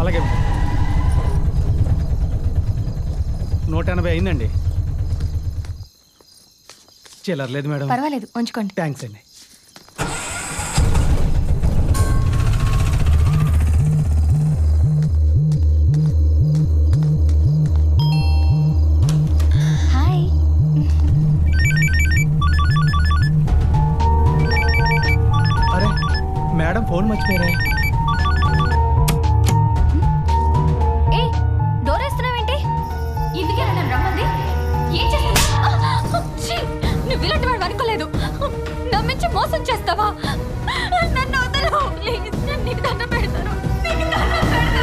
అలాగే 180 అయిందండి. చిల్లర లేదు మేడం. పర్వాలేదు, ఉంచుకోండి. థ్యాంక్స్ అండి. హాయ్. అరే మేడం ఫోన్ మర్చిపోయారా? ఏ డోర్ వేస్తున్నావేంటి? ఇందుకే నన్ను రమ్మంది. ఏం చేస్తావు? నువ్వు ఇలాంటి వాడు అనుకోలేదు. నమ్మించి మోసం చేస్తావా? నన్ను వదలు ప్లీజ్. నీకు దండం పెడతాను. నీకు దండం పెడతాను.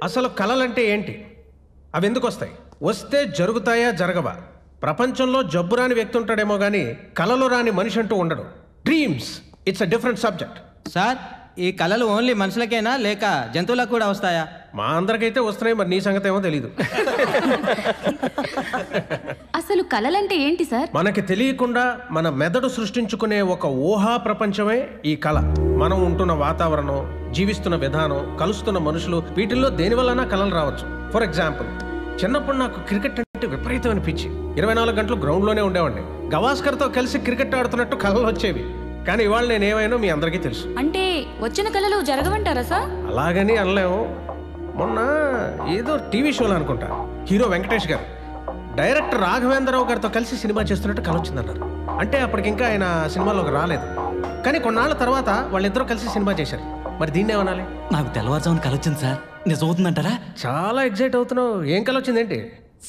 అసలు కళలంటే ఏంటి? అవి ఎందుకు వస్తాయి? వస్తే జరుగుతాయా జరగవా? ప్రపంచంలో జబ్బు రాని వ్యక్తి ఉంటాడేమో కానీ కళలు రాని మనిషి అంటూ ఉండడు. Dreams it's a different subject. Sir, ఈ కళలు ఓన్లీ మనుషులకేనా లేక జంతువులకు కూడా వస్తాయా? మా అందరికైతే వస్తున్నాయి, మరి నీ సంగతి ఏమో తెలీదు. అసలు కళలంటే ఏంటి సార్? మనకి తెలియకుండా మన మెదడు సృష్టించుకునే ఒక ఊహా ప్రపంచమే ఈ కళ. మనం ఉంటున్న వాతావరణం, జీవిస్తున్న విధానం, కలుస్తున్న మనుషులు, వీటిల్లో దేనివల్లనా కళలు రావచ్చు. ఫర్ ఎగ్జాంపుల్, చిన్నప్పుడు నాకు క్రికెట్ అంటే విపరీతమైన పిచ్చి. 24 గంటలు గ్రౌండ్లోనే ఉండేవాడిని. గవాస్కర్తో కలిసి క్రికెట్ ఆడుతున్నట్టు కళలు వచ్చేవి. కానీ ఇవాళ నేనేమైనా మీ అందరికీ తెలుసు. అంటే వచ్చిన కళలు జరగవంటారా సార్? అలాగని అనలేము. మొన్న ఏదో టీవీ షోలో అనుకుంటా, హీరో వెంకటేష్ గారు డైరెక్టర్ రాఘవేంద్రరావు గారితో కలిసి సినిమా చేస్తున్నట్టు కళ వచ్చిందన్నారు. అంటే అప్పటికి ఇంకా ఆయన సినిమాలోకి రాలేదు. కానీ కొన్నాళ్ళ తర్వాత వాళ్ళిద్దరూ కలిసి సినిమా చేశారు. మరి దీన్ని ఏమనాలి? నాకు తెల్లవారుజామున కళ వచ్చింది సార్. నిజం అవుతుందంటారా? చాలా ఎగ్జైట్ అవుతున్నావు. ఏం కళ వచ్చిందేంటి?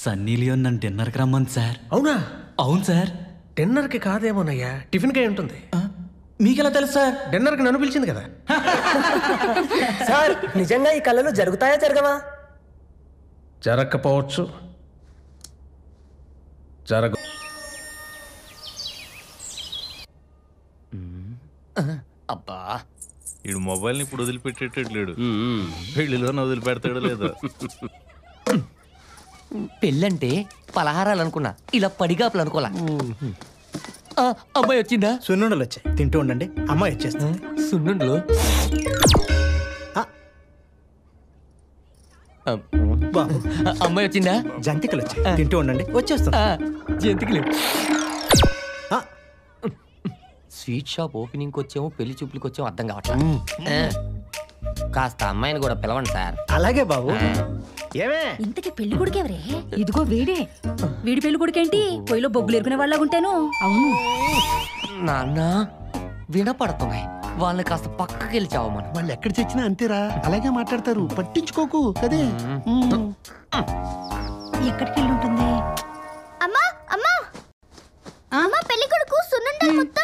సన్నీ లియోన్ నన్ను డిన్నర్కి రమ్మంది సార్. అవునా? అవును సార్. డిన్నర్కి కాదేమోనయ్యా, టిఫిన్కే ఉంటుంది. మీకెలా తెలుసు సార్? డిన్నర్కి నన్ను పిలిచింది కదా. సార్, నిజంగా ఈ కళలు జరుగుతాయా జరగవా? జరగకపోవచ్చు, జరగ. అబ్బా, ఈడు మొబైల్ని ఇప్పుడు వదిలిపెట్టేటట్లేడు. పెళ్లిలోనే వదిలిపెడతాడు లేదా? పెళ్ళంటే పలహారాలు అనుకున్నా, ఇలా పడిగాపులు అనుకోలా. అమ్మాయి వచ్చిందా? సున్నుండలు వచ్చాయి, తింటూ ఉండండి. అమ్మాయి వచ్చేస్తుంది. సున్నుండలు? అమ్మాయి వచ్చిందా? జంతికలు వచ్చాయి, తింటూ ఉండండి. వచ్చేస్తుంది. జంతికలు. స్వీట్ షాప్ ఓపెనింగ్కి వచ్చాము, పెళ్లి చూపులకి వచ్చాము, అర్థం కావట్లేదు. కాస్త అమ్మాయిని కూడా పిలవండి సార్. అలాగే బాబు. ఏమే ఇంతకీ పెళ్లి కొడుకు ఎవరే? ఇదిగో వీడే. వీడి పెళ్లి కొడుకేంటి పొయ్యిలో బొగ్గులు ఎరుకునే వాళ్ళగా ఉంటాను. అవును నాన్న, వినపడుతున్నాయి. వాళ్ళని కాస్త పక్కకి వెళ్ళిచావు. మనం వాళ్ళు ఎక్కడ చచ్చినా అంతేరా, అలాగే మాట్లాడతారు. పట్టించుకోకు కదే. ఎక్కడికి వెళ్ళి ఉంటుంది? అమ్మా అమ్మా అమ్మా, పెళ్లి కొడుకు సున్నుండలు మొత్తం.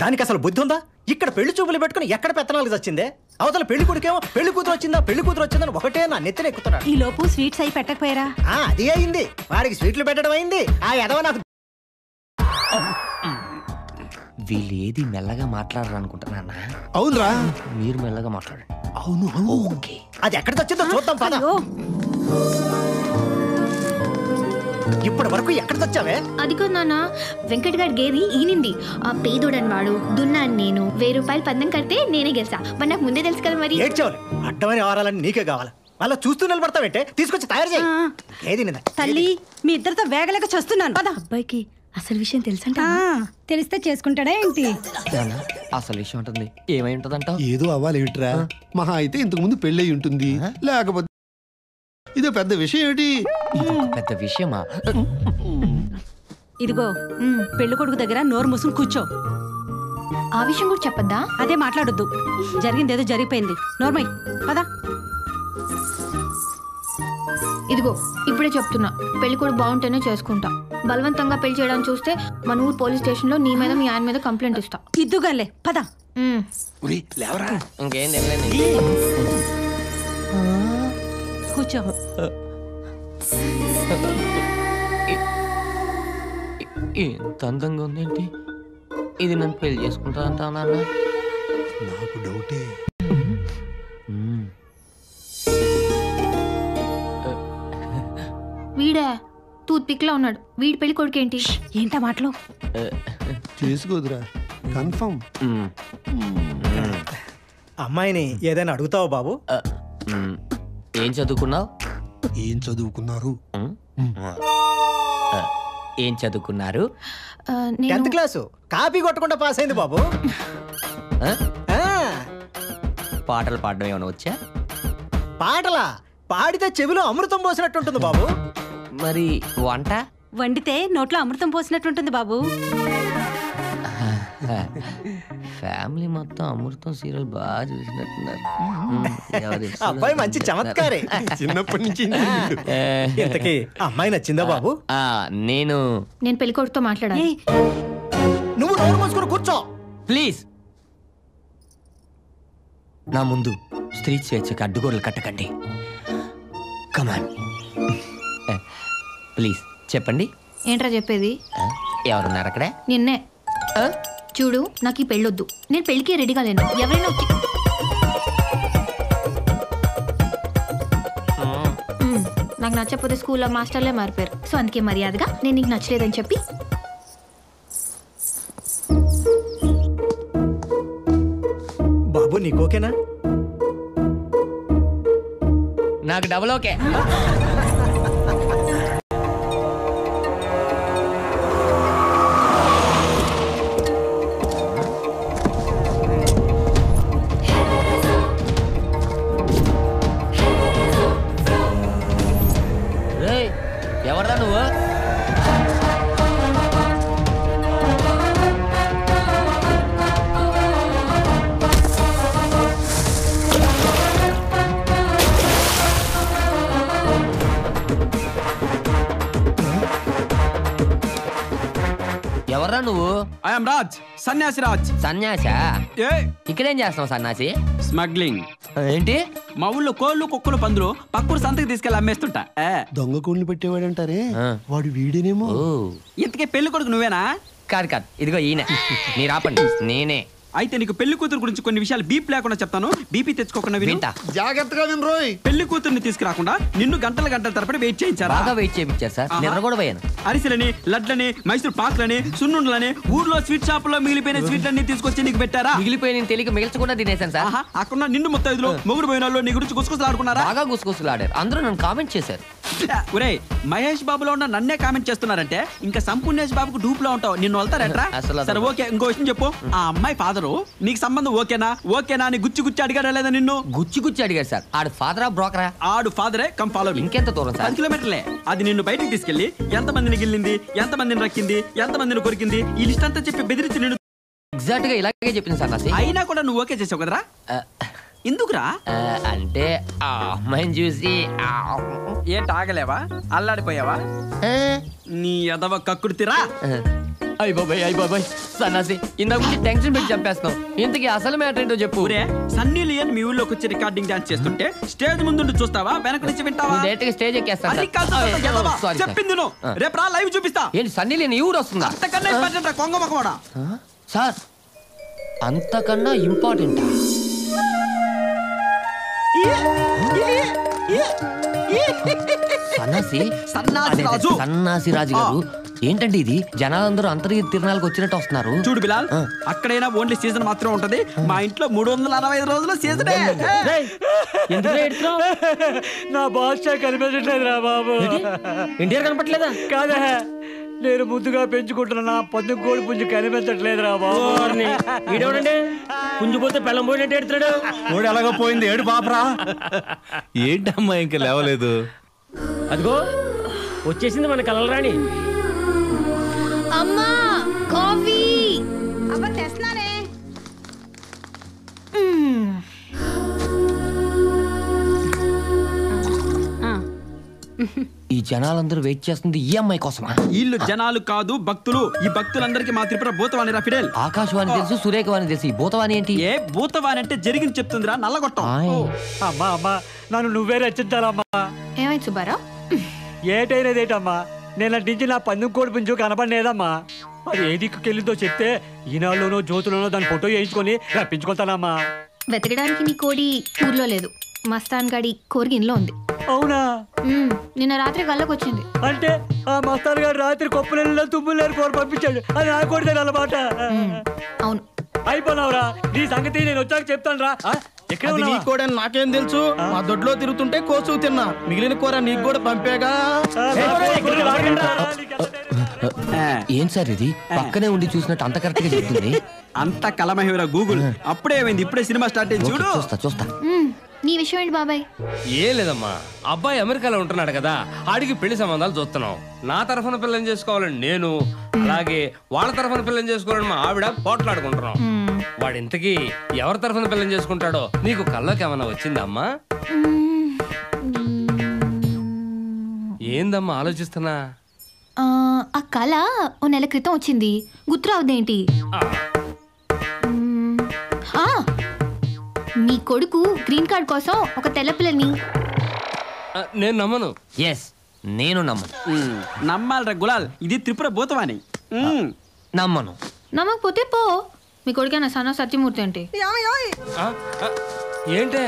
దానికి అసలు బుద్ధి ఉందా? ఇక్కడ పెళ్లి చూపులు పెట్టుకుని ఎక్కడ పెత్తనాలు వచ్చిందే? అవతల పెళ్లి కొడుకేమో పెళ్లి కూతురు వచ్చిందా పెళ్లి కూతురు వచ్చిందని ఒకటే నా నెత్తిన ఎక్కుతున్నాడు. ఈ లోపు స్వీట్స్ అయి పెట్టకపోయారా? అది అయింది, వాడికి స్వీట్లు పెట్టడం అయింది. ఆ ఎదవ నాకు. వీళ్ళు ఏది మెల్లగా మాట్లాడరు అనుకుంటున్నా. అవునరా, మీరు మెల్లగా మాట్లాడండి. అవును అవును. ఓకే, అది ఎక్కడికి వచ్చిందో చూద్దాం పద. ఇప్పటి వరకు ఎక్కడ తెచ్చావే? అదిగో నాన్న, వెంకట్ గారి గేది ఈనింది. ఆ పేదోడని వాడు, దున్నాను నేను. 1000 రూపాయలు పందెం కడితే నేనే గెలిచా. మరి నాకు ముందే తెలుసు కదా మరి. ఏడ్చేవాలి, అడ్డమని ఆరాలని నీకే కావాలా? అలా చూస్తూ నిలబడతావేంటే? తీసుకొచ్చి తయారు చేయి. ఏది నిన్న తల్లి మీ ఇద్దరితో వేగలేక చస్తున్నాను. పద. అబ్బాయికి అసలు విషయం తెలుసంట. తెలిస్తే చేసుకుంటాడా ఏంటి? అసలు విషయం ఉంటుంది ఏమై ఉంటదంట? ఏదో అవ్వాలేమిట్రా, మహా అయితే ఇంతకు ముందు పెళ్ళి ఉంటుంది, లేకపోతే ఇదో పెద్ద విషయం ఏమిటి? పెద్ద విషయమా? ఇదిగో పెళ్లి కొడుకు దగ్గర నోరు మూసుకుని కూర్చో. ఆ విషయం కూడా చెప్పద్దా? అదే మాట్లాడొద్దు, జరిగింది ఏదో జరిగిపోయింది. నోర్మై పదా. ఇదిగో ఇప్పుడే చెప్తున్నా, పెళ్లి కూడా బాగుంటేనే చేసుకుంటా. బలవంతంగా పెళ్లి చేయడానికి చూస్తే మన ఊరు పోలీస్ స్టేషన్ లో నీ మీద మీ ఆయన మీద కంప్లైంట్ ఇస్తా. ఇద్దుగాలే పద. ఇంకేం తెలియదు. కూర్చో. ఎంత అందంగా ఉందేంటి ఇది? నన్ను పెళ్లి చేసుకుంటా అంటా నాన్న? నాకు డౌటే. వీడే టూత్ పిక్ లో ఉన్నాడు. వీడి పెళ్లి కొడుకేంటి? ఏంటా మాటలు? చేసుకోదురా, కన్ఫర్మ్. అమ్మాయిని ఏదైనా అడుగుతావా బాబు? ఏం చదువుకున్నావు? ఏం చదువుకున్నారు? ఏం చదువుకున్నారు? 10th క్లాసు కాపీ కొట్టకుండా పాస్ అయింది బాబు. పాటలు పాడడం ఏమైనా వచ్చా? పాటలా? పాడితే చెవిలో అమృతం పోసినట్టుంటుంది బాబు. మరి వంట? వండితే నోట్లో అమృతం పోసినట్టుంటుంది బాబు. ఫ్యామిలీ మొత్తం అమృతం సీరియల్ బాగా చూసినట్టున్నారు. అబ్బాయి మంచి చమత్కారే. చిన్నప్పటి నుంచి ఇంతకీ అమ్మాయి నచ్చిందా బాబు? నేను పెళ్లి కొడుకుతో మాట్లాడాలి. నువ్వు నోరు మూసుకుని కూర్చో ప్లీజ్. నా ముందు స్త్రీ స్వేచ్ఛకు అడ్డుగోడలు కట్టకండి. కమాన్ ప్లీజ్ చెప్పండి. ఏంట్రా చెప్పేది? ఎవరున్నారు అక్కడ? నిన్నే. చూడు, నాకు ఈ పెళ్ళొద్దు. నేను పెళ్లికి రెడీగా లేను. ఎవరైనా వచ్చి నాకు నచ్చకపోతే స్కూల్లో మాస్టర్లే మారిపోయారు. సో అందుకే మర్యాదగా నేను నీకు నచ్చలేదని చెప్పి. బాబు నీకు ఓకేనా? నాకు డబుల్ ఓకే. ఎవరా నువ్వు? ఎవర్రా నువ్వు? ఐఎమ్ రాజ్, సన్యాసి రాజ్. సన్యాసా? ఇక్కడేం చేస్తున్నావు సన్యాసి? స్మగ్లింగ్. ఏంటి? మా ఊళ్ళో కోళ్ళు కుక్కలు పందులు పక్కూరు సంతకి తీసుకెళ్ళి అమ్మేస్తుంటా. దొంగ కోళ్ళు పెట్టేవాడంటారే, వాడు వీడేనేమో. ఇంతకీ పెళ్లి కొడుకు నువ్వేనా? కాదు కాదు, ఇదిగో ఈయన. మీరు ఆపండి, నేనే. అయితే నీకు పెళ్లి కూతురు గురించి కొన్ని విషయాలు బీప్ లేకుండా చెప్తాను. బీపీ తెచ్చుకోకుండా వింటా. జాగ్రత్తగా విను రోయ్. పెళ్లి కూతుర్ని తీసుకురాకుండా నిన్ను గంటల గంటల తరపడి వెయిట్ చేయించారా? బాగా వెయిట్ చేయించారు సార్. నిద్ర కూడా పోయాను. అరిసెలని, లడ్లని, మైసూర్ పాక్లని, సున్నుండలని, ఊర్లో స్వీట్ షాప్ లో మిగిలిపోయిన స్వీట్లన్నీ తీసుకొచ్చి నీకు పెట్టారా? మిగిలిపోయిన తెలియక మిగిల్చకుండా తినేసాను సార్. అక్కడ నిన్ను ముత్తైదులు మొగుడు పోయిన వాళ్ళు నీ గురించి గుసగుసలాడుకున్నారా? బాగా గుసగుసలాడారు. అందరూ నన్ను కామెంట్ చేశారు. ఒరే, మహేష్ బాబులో ఉన్న నన్నే కామెంట్ చేస్తున్నారంటే ఇంకా సంపూర్ణేష్ బాబుకు డూప్ లో ఉంటావు. నిన్ను వెళ్తారట్రా? సరే ఓకే, ఇంకో విషయం చెప్పు. ఆ అమ్మాయి ఫాదరు నీకు సంబంధం ఓకేనా ఓకేనా అని గుచ్చి గుచ్చి అడిగారా లేదా నిన్ను? గుచ్చి గుచ్చి అడిగారు సార్. ఆడు ఫాదరా బ్రోకరా? ఆడు ఫాదరే. Come follow. ఇంకెంత దూరం సార్? 10 కిలోమీటర్లే. అది నిన్ను బయటికి తీసుకెళ్లి ఎంతమందిని గిల్లింది, ఎంతమందిని రక్కింది, ఎంతమందిని కొరికింది, ఈ లిస్ట్ అంతా చెప్పి బెదిరించి నిన్ను ఎగ్జాక్ట్ గా ఇలాగే చెప్పింది సార్. నాసి అయినా కూడా నువ్వు ఓకే చేసావు కదరా? ఎందుకురా? అంటే ఆ అమ్మాయిని చూసి ఏంటి ఆగలేవా? అల్లాడిపోయావా? నీ ఎదవ కక్కుర్తిరా. అయ్య బాబాయ్ సన్నాసి, ఇందాక నుంచి టెన్షన్ పెట్టి చంపేస్తున్నావు. ఇంతకీ అసలు మ్యాటర్ ఏంటో చెప్పు. సన్నీ లియోన్ మీ ఊళ్ళోకి వచ్చి రికార్డింగ్ డాన్స్ చేస్తుంటే స్టేజ్ ముందు చూస్తావా, వెనక నుంచి వింటావా? డైరెక్ట్ గా స్టేజ్ ఎక్కేస్తాను. చెప్పింది రేపు రా, లైవ్ చూపిస్తా. ఏంటి సన్నీ లియోన్ ఈ ఊరు వస్తుందా? అంతకన్నా కొంగ మొక్కవాడా సార్? అంతకన్నా ఇంపార్టెంటా? సన్నాసి సన్నాసి రాజు. సన్నాసి రాజు గారు ఏంటండి ఇది? జనాలందరూ అంతర్గత తిరణాలకు వచ్చినట్టు వస్తున్నారు. చూడు బిలాల్, అక్కడైనా ఓన్లీ సీజన్ మాత్రం ఉంటది. మా ఇంట్లో 365 రోజులు సీజనే. నా బాస్ కనిపించట్లేదు రా బాబు. ఎన్టీఆర్ కనపట్లేదా? కాదా, నేను ముద్దుగా పెంచుకుంటున్నా నా పొద్దు కోడి పుంజు కనిపించట్లేదు రా బాబు. ఈడేవడండి పుంజు పోతే పెళ్ళం పోయినట్టు ఎడుతున్నాడు. కోడి ఎలాగో పోయింది, ఏడు పాపరా. ఏంటమ్మా ఇంకా లేవలేదు? అదిగో వచ్చేసింది మన కలలు రాణి. అమ్మా కాఫీ. అబ్బా తెస్తున్నానే. ఈ జనాలందరూ వెయిట్ చేస్తుంది ఈ అమ్మాయి కోసమా? వీళ్ళు జనాలు కాదు, భక్తులు. ఈ భక్తులందరికీ మా త్రిపుర భూతవాణి రా ఫిడేల్. ఆకాశవాణి తెలుసు, సురేఖవాణి తెలుసు, ఈ భూతవాణి ఏంటి? ఏ భూతవాణి అంటే జరిగింది చెప్తుందిరా నల్లగొట్టం. అమ్మా అమ్మా నన్ను నువ్వే రచించాలమ్మా. ఏమైంది సుబ్బారావు? ఏటైనదేటమ్మా, నేను నుంచి నా పందెం కోడి పుంజు కనపడలేదమ్మా. అది ఏ దిక్కుకెళ్ళిందో చెప్తే ఈనాడులోనో జ్యోతులోనో దాని ఫోటో వేయించుకొని రప్పించుకుంటానమ్మా. వెతకడానికి నీ కోడి ఊర్లో లేదు, మస్తాన్ గడి కోరిగిన్లో ఉంది. అవునా? నిన్న రాత్రి కళ్ళకు వచ్చింది. అంటే ఆ మస్తాన్ గారు రాత్రి కొప్పుల తుమ్ములేరు కోరి పంపించాడు, అది నా కోడితే అన్నమాట. అవును. అయిపోయినావురా, నీ సంగతి నేను వచ్చాక చెప్తాను రా. అది నీ కూడా నాకేం తెలుసు? మా దొడ్లో తిరుగుతుంటే కోసు తిన్నా, మిగిలిన కూర నీకు కూడా పంపేగా. ఏం సార్ ఇది? పక్కనే ఉండి చూసినట్టు అంత కరెక్ట్ గా చెప్తుంది. అంత కలమహివరా గూగుల్. అప్పుడే ఏమైంది, ఇప్పుడే సినిమా స్టార్ట్ అయింది చూడు. చూస్తా. నీ విషయం ఏంటి బాబాయ్? ఏం లేదమ్మా, అబ్బాయి అమెరికాలో ఉంటున్నాడు కదా, ఆడికి పెళ్లి సంబంధాలు చూస్తున్నాం. నా తరఫున పిల్లని చేసుకోవాలని నేను, అలాగే వాళ్ళ తరఫున పిల్లని చేసుకోవాలని మా ఆవిడ పోట్లాడుకుంటున్నాం. వాడు ఇంతకీ ఎవరి తరఫున పిల్లని చేసుకుంటాడో నీకు కల్లోకి ఏమన్నా వచ్చిందమ్మా? ఏందమ్మా ఆలోచిస్తున్నా? ఆ కళ ఓ నెల క్రితం వచ్చింది, గుర్తురావుదేంటి? మీ కొడుకు గ్రీన్ కార్డ్ కోసం ఒక తెల్ల పిల్లని. నేను నమ్మను. ఎస్, నేను నమ్మను. నమ్మాలరా గులాల్, ఇది త్రిపుర భూతవాణి. నమ్మను. నమ్మకపోతే పో. మీ కొడుకేనా సన్న సత్యమూర్తి అంటే? ఏంటే?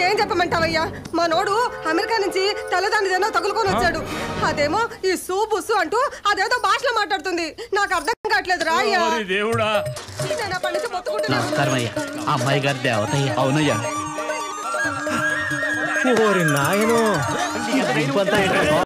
ఏం చెప్పమంటావయ్యా, మా నోడు అమెరికా నుంచి తెల్లదానిదేనో తగులుకొని వచ్చాడు. అదేమో ఈ సూబుసు అంటూ అదేదో భాషలో మాట్లాడుతుంది, నాకు అర్థం కావట్లేదు రా. దేవుడా, నమస్కారం అయ్యా, అమ్మాయి గారి దేవతయ్యా. అవునయ్యా. ఓరి నాయనో.